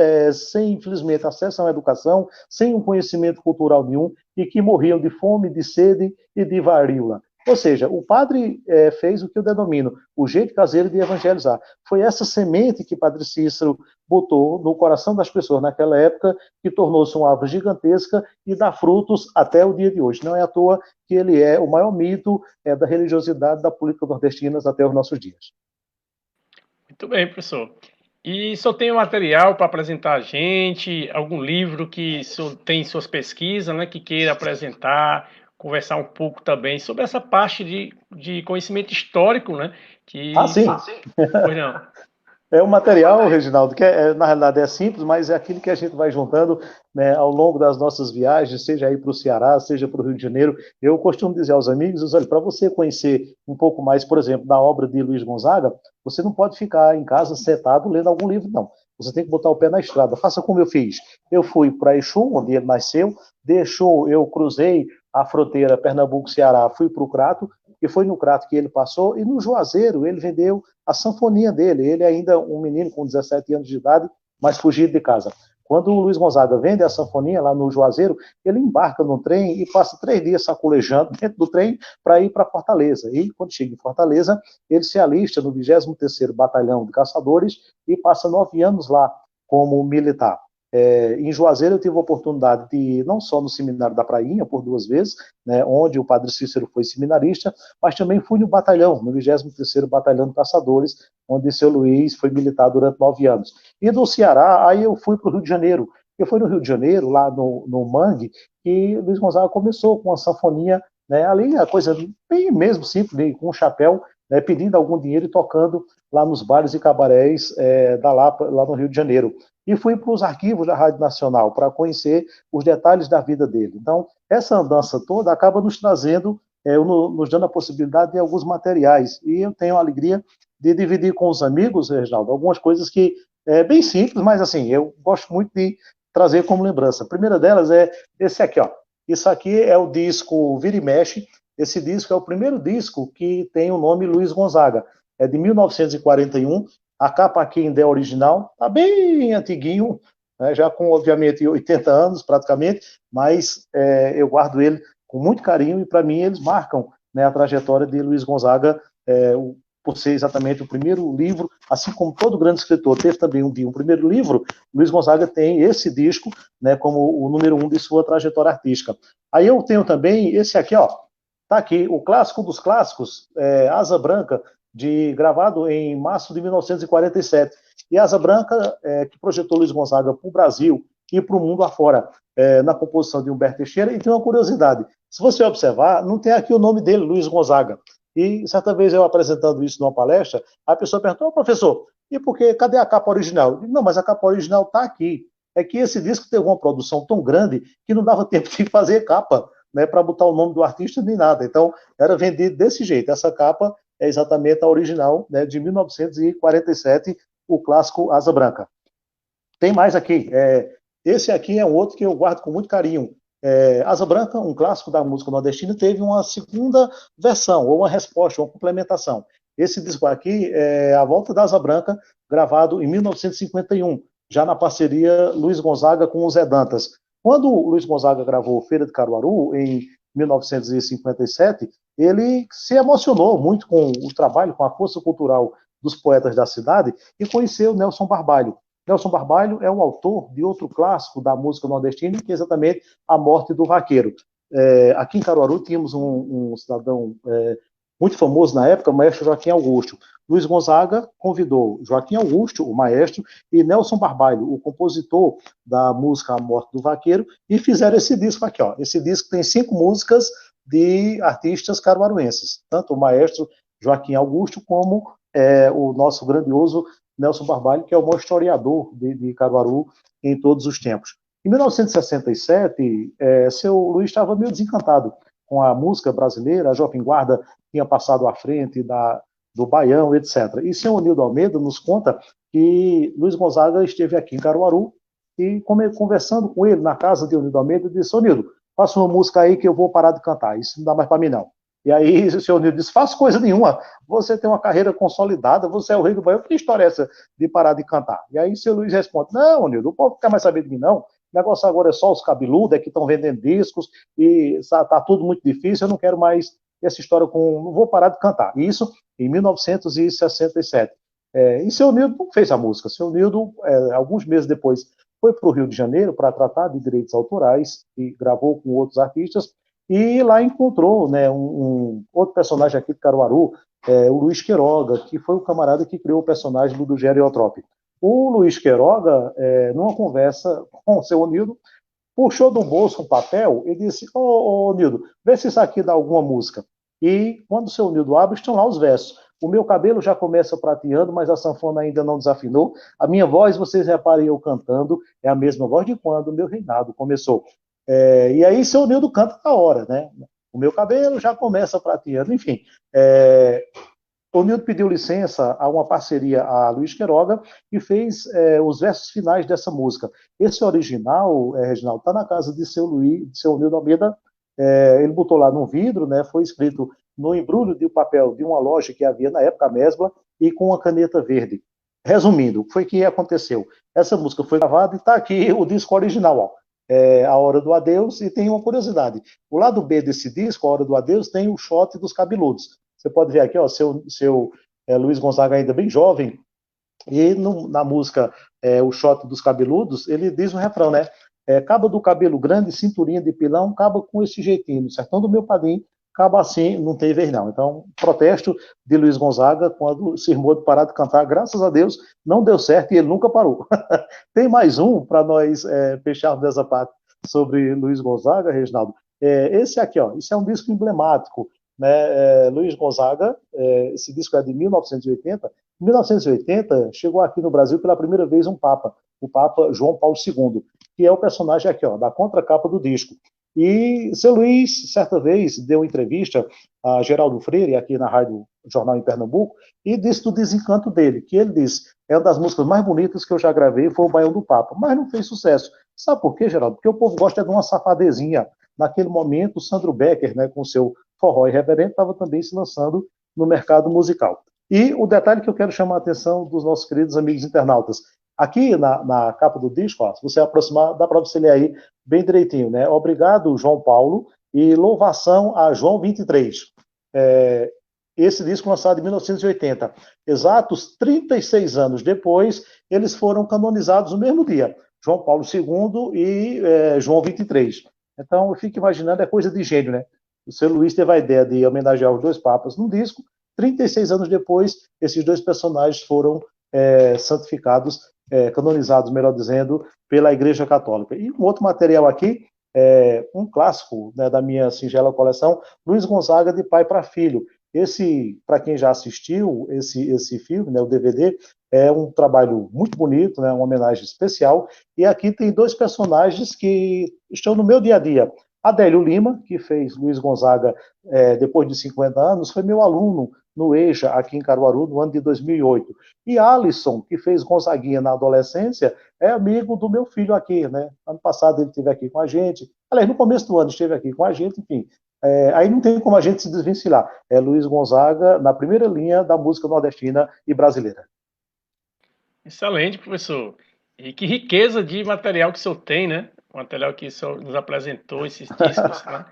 sem, infelizmente, acesso à educação, sem um conhecimento cultural nenhum, e que morriam de fome, de sede e de varíola. Ou seja, o padre fez o que eu denomino o jeito caseiro de evangelizar. Foi essa semente que Padre Cícero botou no coração das pessoas naquela época, que tornou-se uma árvore gigantesca e dá frutos até o dia de hoje. Não é à toa que ele é o maior mito da religiosidade da política nordestina até os nossos dias. Muito bem, professor. E só tem material para apresentar a gente, algum livro que tem suas pesquisas, né, que queira apresentar, conversar um pouco também sobre essa parte de conhecimento histórico, né? Sim. Pois não. É um material, Reginaldo, que na realidade é simples, mas é aquilo que a gente vai juntando, né, ao longo das nossas viagens, seja aí para o Ceará, seja para o Rio de Janeiro. Eu costumo dizer aos amigos: olha, para você conhecer um pouco mais, por exemplo, da obra de Luiz Gonzaga, você não pode ficar em casa sentado lendo algum livro, não. Você tem que botar o pé na estrada. Faça como eu fiz. Eu fui para Exu, onde ele nasceu. De Exu, eu cruzei a fronteira Pernambuco-Ceará, fui para o Crato, e foi no Crato que ele passou, e no Juazeiro ele vendeu a sanfoninha dele. Ele ainda um menino com 17 anos de idade, mas fugido de casa. Quando o Luiz Gonzaga vende a sanfoninha lá no Juazeiro, ele embarca no trem e passa 3 dias sacolejando dentro do trem para ir para Fortaleza. E quando chega em Fortaleza, ele se alista no 23º Batalhão de Caçadores e passa 9 anos lá como militar. Em Juazeiro eu tive a oportunidade de ir não só no Seminário da Prainha, por 2 vezes, né, onde o padre Cícero foi seminarista, mas também fui no batalhão, no 23º Batalhão de Caçadores, onde seu Luiz foi militar durante 9 anos. E do Ceará, aí eu fui para o Rio de Janeiro. Eu fui no Rio de Janeiro, lá no Mangue, e Luiz Gonzaga começou com uma sanfoninha, né, ali a coisa bem mesmo simples, com um chapéu, né, pedindo algum dinheiro e tocando lá nos bares e cabarés da Lapa, lá no Rio de Janeiro. E fui para os arquivos da Rádio Nacional para conhecer os detalhes da vida dele. Então, essa andança toda acaba nos trazendo, nos dando a possibilidade de alguns materiais. E eu tenho a alegria de dividir com os amigos, Reginaldo, algumas coisas que É bem simples, mas assim, eu gosto muito de trazer como lembrança. A primeira delas é esse aqui, ó. Isso aqui é o disco Vira e Mexe. Esse disco é o primeiro disco que tem o nome Luiz Gonzaga. É de 1941. A capa aqui ainda é original, tá bem antiguinho, né, já com, obviamente, 80 anos praticamente, mas eu guardo ele com muito carinho e, para mim, eles marcam, né, a trajetória de Luiz Gonzaga, por ser exatamente o primeiro livro, assim como todo grande escritor teve também um primeiro livro, Luiz Gonzaga tem esse disco, né, como o número 1 de sua trajetória artística. Aí eu tenho também esse aqui, ó, tá aqui, o clássico dos clássicos, Asa Branca, gravado em março de 1947. E Asa Branca, que projetou Luiz Gonzaga para o Brasil e para o mundo afora, na composição de Humberto Teixeira. E tem uma curiosidade, se você observar, não tem aqui o nome dele, Luiz Gonzaga. E certa vez eu apresentando isso numa palestra, a pessoa perguntou, professor, e por que, cadê a capa original? Eu digo, não, mas a capa original está aqui. É que esse disco teve uma produção tão grande que não dava tempo de fazer capa, né, para botar o nome do artista nem nada. Então, era vendido desse jeito. Essa capa é exatamente a original, né, de 1947, o clássico Asa Branca. Tem mais aqui. Esse aqui é um outro que eu guardo com muito carinho. Asa Branca, um clássico da música nordestina, teve uma segunda versão, ou uma resposta, uma complementação. Esse disco aqui é A Volta da Asa Branca, gravado em 1951, já na parceria Luiz Gonzaga com o Zé Dantas. Quando o Luiz Gonzaga gravou Feira de Caruaru, em 1957, ele se emocionou muito com o trabalho, com a força cultural dos poetas da cidade, e conheceu Nelson Barbalho. Nelson Barbalho é o autor de outro clássico da música nordestina, que é exatamente A Morte do Vaqueiro. Aqui em Caruaru tínhamos um cidadão muito famoso na época, o maestro Joaquim Augusto. Luiz Gonzaga convidou Joaquim Augusto, o maestro, e Nelson Barbalho, o compositor da música A Morte do Vaqueiro, e fizeram esse disco aqui. Ó. Esse disco tem 5 músicas de artistas caruaruenses, tanto o maestro Joaquim Augusto como o nosso grandioso Nelson Barbalho, que é o maior historiador de Caruaru em todos os tempos. Em 1967, seu Luiz estava meio desencantado com a música brasileira, a Jovem Guarda tinha passado à frente do Baião, etc. E seu Nildo Almeida nos conta que Luiz Gonzaga esteve aqui em Caruaru e, conversando com ele na casa de Nildo Almeida, disse, ô Nildo, faça uma música aí que eu vou parar de cantar, isso não dá mais para mim não. E aí o senhor Nildo disse, faz coisa nenhuma, você tem uma carreira consolidada, você é o rei do Baião, que história é essa de parar de cantar? E aí o seu Luiz responde, não, Nildo, o povo não quer mais saber de mim não, o negócio agora é só os cabeludos, que estão vendendo discos, e está tudo muito difícil, eu não quero mais essa história não vou parar de cantar. Isso em 1967. E seu Nildo não fez a música, seu Nildo, alguns meses depois, foi para o Rio de Janeiro para tratar de direitos autorais, e gravou com outros artistas, e lá encontrou, né, um outro personagem aqui de Caruaru, o Luiz Queiroga, que foi o camarada que criou o personagem do Dugero Eutrópio. O Luiz Queiroga, numa conversa com o seu Nildo, puxou do bolso um papel e disse, ô Nildo, vê se isso aqui dá alguma música. E quando o seu Nildo abre, estão lá os versos. O meu cabelo já começa prateando, mas a sanfona ainda não desafinou. A minha voz, vocês reparem eu cantando, é a mesma voz de quando o meu reinado começou. E aí seu Nildo canta na hora, né? O meu cabelo já começa prateando, enfim. O Nildo pediu licença a uma parceria a Luiz Queiroga e fez os versos finais dessa música. Esse original, Reginaldo, está na casa de seu Nildo Almeida. Ele botou lá num vidro, né? Foi escrito no embrulho de papel de uma loja que havia na época, a Mesbla, e com uma caneta verde. Resumindo, o que foi que aconteceu? Essa música foi gravada e está aqui o disco original, ó. A Hora do Adeus, e tem uma curiosidade. O lado B desse disco, A Hora do Adeus, tem o shot dos cabeludos. Você pode ver aqui, ó, seu Luiz Gonzaga ainda bem jovem, e na música O Shot dos Cabeludos, ele diz o refrão, né? Caba do cabelo grande, cinturinha de pilão, caba com esse jeitinho, no sertão do meu padrinho, caba assim, não tem vez não. Então, protesto de Luiz Gonzaga quando se irmou de parar de cantar, graças a Deus, não deu certo e ele nunca parou. Tem mais um para nós fecharmos essa parte sobre Luiz Gonzaga, Reginaldo. Esse aqui, ó, isso é um disco emblemático, né? Luiz Gonzaga, esse disco é de 1980. Em 1980, chegou aqui no Brasil pela primeira vez um Papa, o Papa João Paulo II, que é o personagem aqui, ó, da contracapa do disco. E seu Luiz, certa vez, deu entrevista a Geraldo Freire, aqui na Rádio Jornal em Pernambuco, e disse do desencanto dele, que ele disse, é uma das músicas mais bonitas que eu já gravei, foi o Baião do Papa, mas não fez sucesso. Sabe por quê, Geraldo? Porque o povo gosta de uma safadezinha. Naquele momento, o Sandro Becker, né, com seu forró irreverente, estava também se lançando no mercado musical. E o detalhe que eu quero chamar a atenção dos nossos queridos amigos internautas, aqui na capa do disco, ó, se você aproximar, dá para você ler aí bem direitinho, né? Obrigado, João Paulo, e louvação a João 23. Esse disco lançado em 1980. Exatos 36 anos depois, eles foram canonizados no mesmo dia. João Paulo II e João 23. Então, eu fico imaginando, é coisa de gênio, né? O seu Luiz teve a ideia de homenagear os dois papas no disco. 36 anos depois, esses dois personagens foram santificados, canonizados, melhor dizendo, pela Igreja Católica. E um outro material aqui, um clássico, né, da minha singela coleção, Luiz Gonzaga, de pai para filho. Esse, para quem já assistiu esse filme, né, o DVD, é um trabalho muito bonito, né, uma homenagem especial. E aqui tem dois personagens que estão no meu dia a dia. Adélio Lima, que fez Luiz Gonzaga depois de 50 anos, foi meu aluno no EJA, aqui em Caruaru, no ano de 2008. E Alisson, que fez Gonzaguinha na adolescência, é amigo do meu filho aqui, né? Ano passado ele esteve aqui com a gente. Aliás, no começo do ano esteve aqui com a gente, enfim. Aí não tem como a gente se desvencilhar. É Luiz Gonzaga na primeira linha da música nordestina e brasileira. Excelente, professor. E que riqueza de material que o senhor tem, né? O material que o senhor nos apresentou, esses discos, né?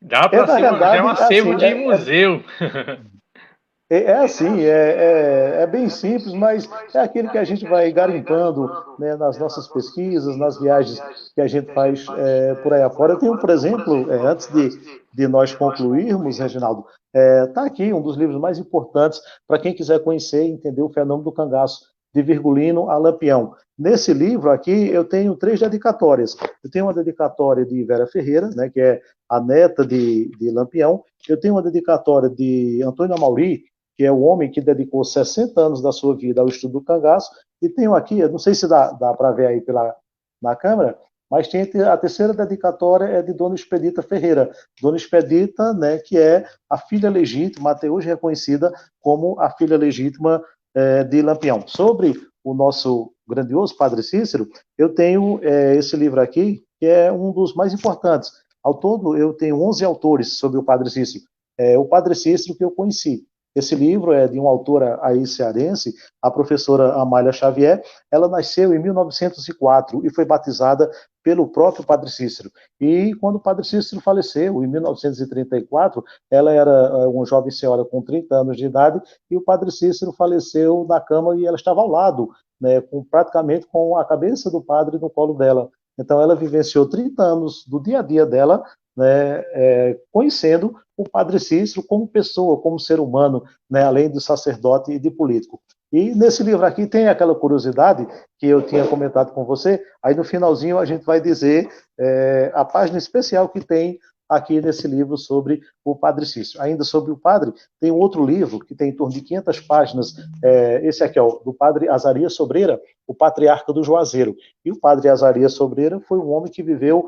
Dá para Na ser já é realidade, um acervo assim, de museu. assim, bem simples, mas é aquilo que a gente vai garimpando, né, nas nossas pesquisas, nas viagens que a gente faz por aí afora. Eu tenho, por exemplo, antes de nós concluirmos, Reginaldo, tá aqui um dos livros mais importantes para quem quiser conhecer e entender o fenômeno do cangaço, de Virgulino a Lampião. Nesse livro aqui, eu tenho 3 dedicatórias. Eu tenho uma dedicatória de Vera Ferreira, né, que é a neta de Lampião. Eu tenho uma dedicatória de Antônio Amauri, que é o homem que dedicou 60 anos da sua vida ao estudo do cangaço. E tenho aqui, eu não sei se dá para ver aí na câmera, mas tem a terceira dedicatória é de Dona Expedita Ferreira. Dona Expedita, né, que é a filha legítima, até hoje reconhecida como a filha legítima de Lampião. Sobre o nosso grandioso Padre Cícero, eu tenho esse livro aqui, que é um dos mais importantes. Ao todo, eu tenho 11 autores sobre o Padre Cícero. O Padre Cícero que eu conheci. Esse livro é de uma autora aí cearense, a professora Amália Xavier. Ela nasceu em 1904 e foi batizada pelo próprio Padre Cícero. E quando o Padre Cícero faleceu, em 1934, ela era uma jovem senhora com 30 anos de idade, e o Padre Cícero faleceu na cama e ela estava ao lado, né, praticamente com a cabeça do padre no colo dela. Então ela vivenciou 30 anos do dia a dia dela, né, conhecendo o Padre Cícero como pessoa, como ser humano, né, além de sacerdote e de político. E nesse livro aqui tem aquela curiosidade que eu tinha comentado com você, aí no finalzinho a gente vai dizer a página especial que tem aqui nesse livro sobre o Padre Cícero. Ainda sobre o padre, tem um outro livro que tem em torno de 500 páginas, esse aqui é o do Padre Azarias Sobreira, o Patriarca do Juazeiro. E o Padre Azarias Sobreira foi um homem que viveu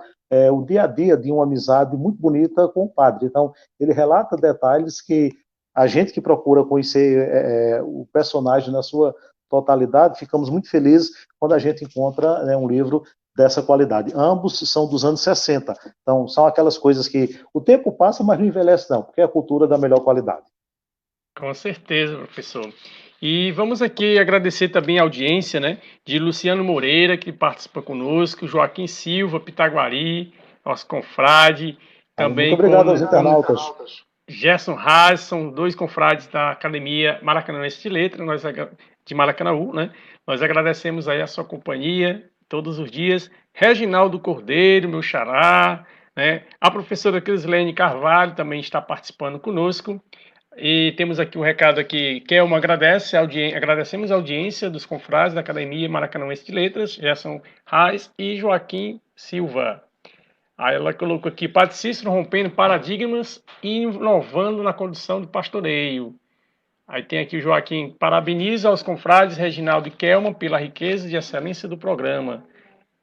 o dia a dia de uma amizade muito bonita com o padre. Então, ele relata detalhes que a gente que procura conhecer o personagem na sua totalidade, ficamos muito felizes quando a gente encontra, né, um livro dessa qualidade. Ambos são dos anos 60, então são aquelas coisas que o tempo passa, mas não envelhece não, porque é a cultura da melhor qualidade. Com certeza, professor. E vamos aqui agradecer também a audiência, né, de Luciano Moreira, que participa conosco, Joaquim Silva, Pitaguari, nosso confrade, Muito também obrigado aos como internautas. Gerson Haas, são dois confrades da Academia Maracanãense de Letras, de Maracanaú, né? Nós agradecemos aí a sua companhia todos os dias. Reginaldo Cordeiro, meu xará, né? A professora Crislene Carvalho também está participando conosco. E temos aqui um recado aqui, Kelma agradecemos a audiência dos confrades da Academia Maracanãense de Letras, Gerson Haas e Joaquim Silva. Aí ela colocou aqui, Padre Cícero rompendo paradigmas e inovando na condução do pastoreio. Aí tem aqui o Joaquim, parabeniza aos confrades Reginaldo e Kelman pela riqueza e excelência do programa.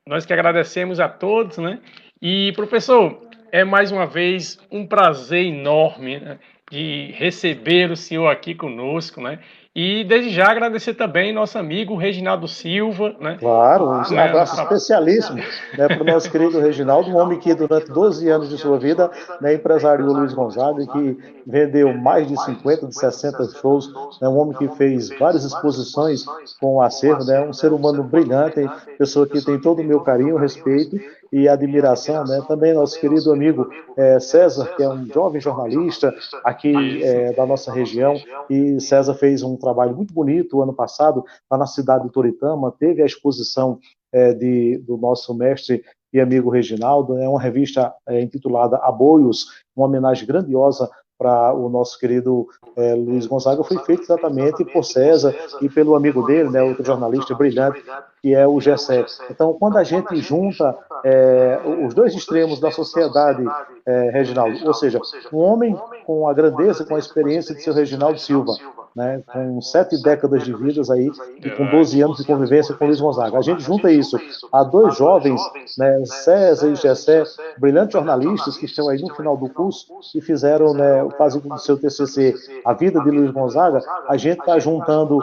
Nós que agradecemos a todos, né? E, professor, é mais uma vez um prazer enorme, né, de receber o senhor aqui conosco, né? E desde já agradecer também nosso amigo Reginaldo Silva, né? Claro, um abraço especialíssimo, né, para o nosso querido Reginaldo, um homem que durante 12 anos de sua vida, né, empresariou Luiz Gonzaga, que vendeu mais de 50, de 60 shows, né, um homem que fez várias exposições com o acervo, né, um ser humano brilhante, pessoa que tem todo o meu carinho, respeito e admiração, né, também nosso querido amigo César, que é um jovem jornalista aqui da nossa região, e César fez um trabalho muito bonito o ano passado, lá na cidade de Toritama, teve a exposição do nosso mestre e amigo Reginaldo, é uma revista intitulada Aboios, uma homenagem grandiosa para o nosso querido Luiz Gonzaga, foi feito exatamente por César e pelo amigo dele, né, outro jornalista brilhante, que é o Gessé. Então, quando a gente junta os dois extremos da sociedade, Reginaldo, ou seja, um homem com a grandeza, com a experiência de seu Reginaldo Silva, né, com 7 décadas de vidas aí e com 12 anos de convivência com Luiz Gonzaga. A gente junta isso a dois jovens, né, César e Gessé, brilhantes jornalistas que estão aí no final do curso e fizeram, né, quase do seu TCC A Vida de Luiz Gonzaga. A gente está juntando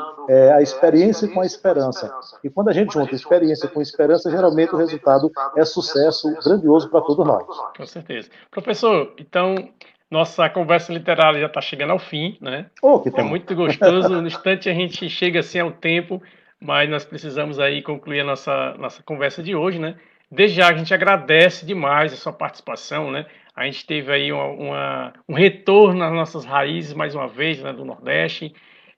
a experiência com a esperança. E quando a gente junta experiência com esperança, geralmente o resultado é sucesso grandioso para todos nós. Com certeza. Professor, então nossa conversa literária já está chegando ao fim, né? Que muito gostoso. No instante a gente chega assim ao tempo, mas nós precisamos aí concluir a nossa conversa de hoje, né? Desde já a gente agradece demais a sua participação, né? A gente teve aí um retorno às nossas raízes mais uma vez, né, do Nordeste.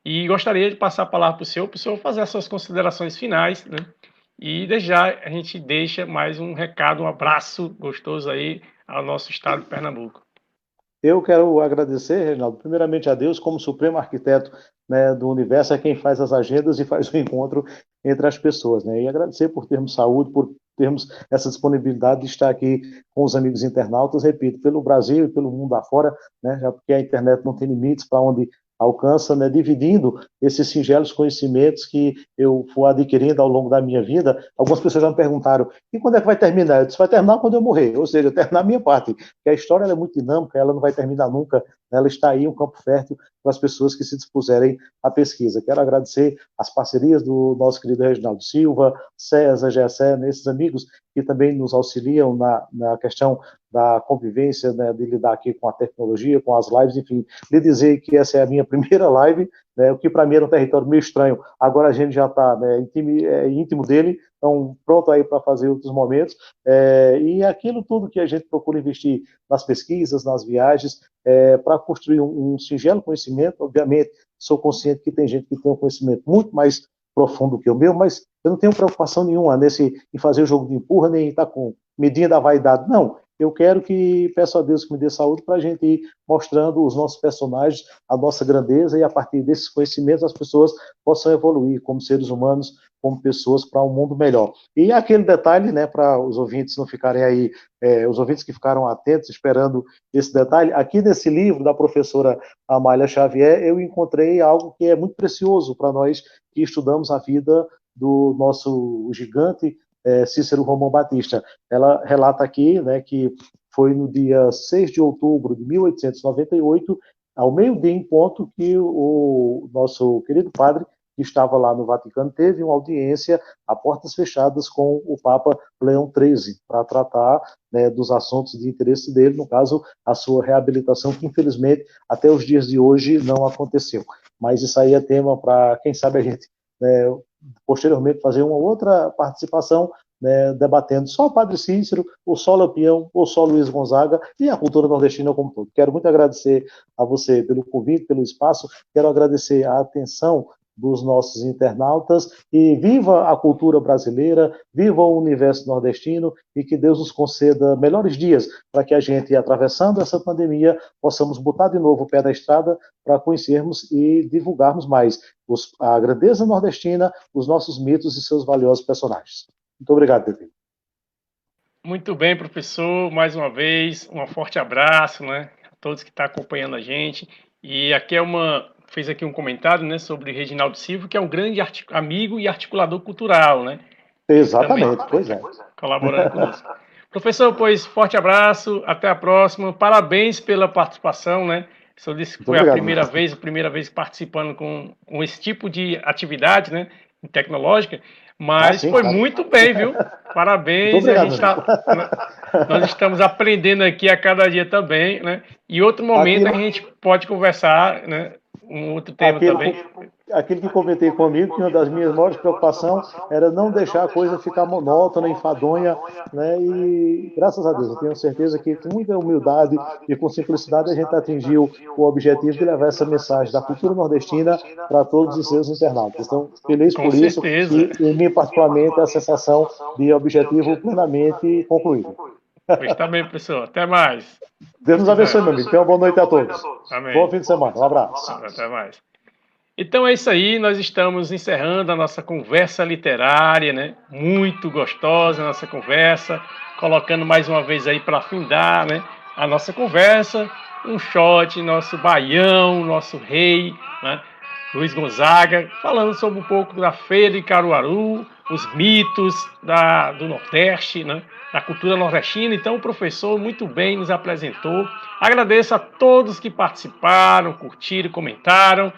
E gostaria de passar a palavra para o senhor fazer as suas considerações finais, né? E desde já a gente deixa mais um recado, um abraço gostoso aí ao nosso estado de Pernambuco. Eu quero agradecer, Reginaldo, primeiramente a Deus, como supremo arquiteto, né, do universo, é quem faz as agendas e faz o encontro entre as pessoas, né? E agradecer por termos saúde, por termos essa disponibilidade de estar aqui com os amigos internautas, repito, pelo Brasil e pelo mundo afora, né, já porque a internet não tem limites para onde alcança, né, dividindo esses singelos conhecimentos que eu for adquirindo ao longo da minha vida. Algumas pessoas já me perguntaram, e quando é que vai terminar? Eu disse, vai terminar quando eu morrer, ou seja, terminar a minha parte, porque a história é muito dinâmica, ela não vai terminar nunca, ela está aí, um campo fértil para as pessoas que se dispuserem à pesquisa. Quero agradecer as parcerias do nosso querido Reginaldo Silva, César, Gessé, esses amigos que também nos auxiliam na questão da convivência, né, de lidar aqui com a tecnologia, com as lives, enfim, lhe dizer que essa é a minha primeira live, né, o que para mim era um território meio estranho, agora a gente já está, né, íntimo dele, então pronto aí para fazer outros momentos, e aquilo tudo que a gente procura investir nas pesquisas, nas viagens, para construir um singelo conhecimento. Obviamente, sou consciente que tem gente que tem um conhecimento muito mais profundo que o meu, mas eu não tenho preocupação nenhuma em fazer o jogo de empurra, nem estar com medinha da vaidade, não. Eu quero peço a Deus que me dê saúde para a gente ir mostrando os nossos personagens, a nossa grandeza, e a partir desses conhecimentos as pessoas possam evoluir como seres humanos, como pessoas para um mundo melhor. E aquele detalhe, né, para os ouvintes não ficarem aí, os ouvintes que ficaram atentos, esperando esse detalhe, aqui nesse livro da professora Amália Xavier, eu encontrei algo que é muito precioso para nós que estudamos a vida do nosso gigante Cícero Romão Batista. Ela relata aqui, né, que foi no dia 6 de outubro de 1898, ao meio-dia em ponto, que o nosso querido padre, que estava lá no Vaticano, teve uma audiência a portas fechadas com o Papa Leão XIII, para tratar, né, dos assuntos de interesse dele, no caso, a sua reabilitação, que infelizmente até os dias de hoje não aconteceu. Mas isso aí é tema para, quem sabe, a gente, né, posteriormente fazer uma outra participação, né, debatendo só o Padre Cícero, ou só Lampião, ou só Luiz Gonzaga e a cultura nordestina como todo. Quero muito agradecer a você pelo convite, pelo espaço, quero agradecer a atenção dos nossos internautas, e viva a cultura brasileira, viva o universo nordestino, e que Deus nos conceda melhores dias para que a gente, atravessando essa pandemia, possamos botar de novo o pé na estrada para conhecermos e divulgarmos mais a grandeza nordestina, os nossos mitos e seus valiosos personagens. Muito obrigado, Pepe. Muito bem, professor, mais uma vez, um forte abraço, né, a todos que estão acompanhando a gente. E aqui fez aqui um comentário, né, sobre Reginaldo Silva, que é um grande amigo e articulador cultural, né? Exatamente, pois é. Colaborando conosco. Professor, pois, forte abraço, até a próxima, parabéns pela participação, né? Só disse que foi a primeira vez participando com esse tipo de atividade, né, tecnológica, mas foi muito bem, viu? Parabéns. Nós estamos aprendendo aqui a cada dia também, né? E outro momento a gente pode conversar, né? Um outro tema também. Aquilo que comentei com o amigo, que uma das minhas maiores preocupações era não deixar a coisa ficar monótona, enfadonha, né? E graças a Deus, eu tenho certeza que com muita humildade e com simplicidade a gente atingiu o objetivo de levar essa mensagem da cultura nordestina para todos os seus internautas. Então, feliz por isso e, em mim particularmente, a sensação de objetivo plenamente concluído. Pois tá bem, professor. Até mais. Deus nos abençoe, meu amigo. Tenha uma boa noite a todos. Amém. Bom fim de semana. Um abraço. Até mais. Então é isso aí, nós estamos encerrando a nossa conversa literária, né? Muito gostosa a nossa conversa, colocando mais uma vez aí para afindar, né, a nossa conversa, um shot, nosso baião, nosso rei, né, Luiz Gonzaga, falando sobre um pouco da Feira de Caruaru, os mitos do Nordeste, né, da cultura nordestina. Então o professor muito bem nos apresentou. Agradeço a todos que participaram, curtiram, comentaram.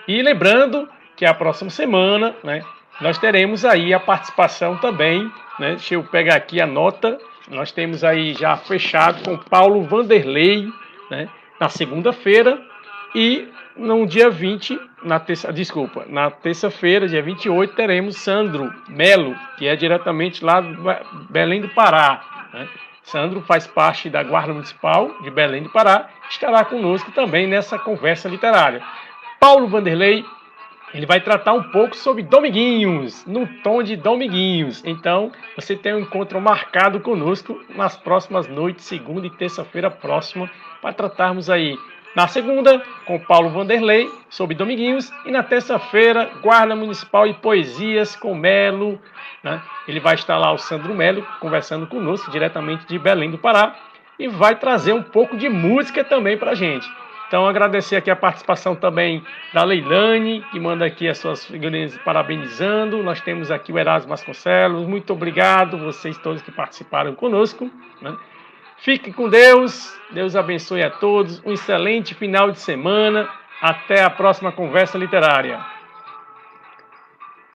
E lembrando que a próxima semana, né, nós teremos aí a participação também, né, deixa eu pegar aqui a nota, nós temos aí já fechado com Paulo Vanderlei, né, na segunda-feira, e no dia 20, na terça-feira, dia 28, teremos Sandro Melo, que é diretamente lá do Belém do Pará, né. Sandro faz parte da Guarda Municipal de Belém do Pará, estará conosco também nessa conversa literária. Paulo Vanderlei, ele vai tratar um pouco sobre Dominguinhos, no tom de Dominguinhos. Então, você tem um encontro marcado conosco nas próximas noites, segunda e terça-feira próxima, para tratarmos aí na segunda, com Paulo Vanderlei, sobre Dominguinhos, e na terça-feira, Guarda Municipal e Poesias com Melo, né? Ele vai estar lá, o Sandro Melo, conversando conosco, diretamente de Belém do Pará, e vai trazer um pouco de música também para a gente. Então, agradecer aqui a participação também da Leilane, que manda aqui as suas figurinhas parabenizando. Nós temos aqui o Erasmo Vasconcelos. Muito obrigado, vocês todos que participaram conosco, né? Fiquem com Deus. Deus abençoe a todos. Um excelente final de semana. Até a próxima conversa literária.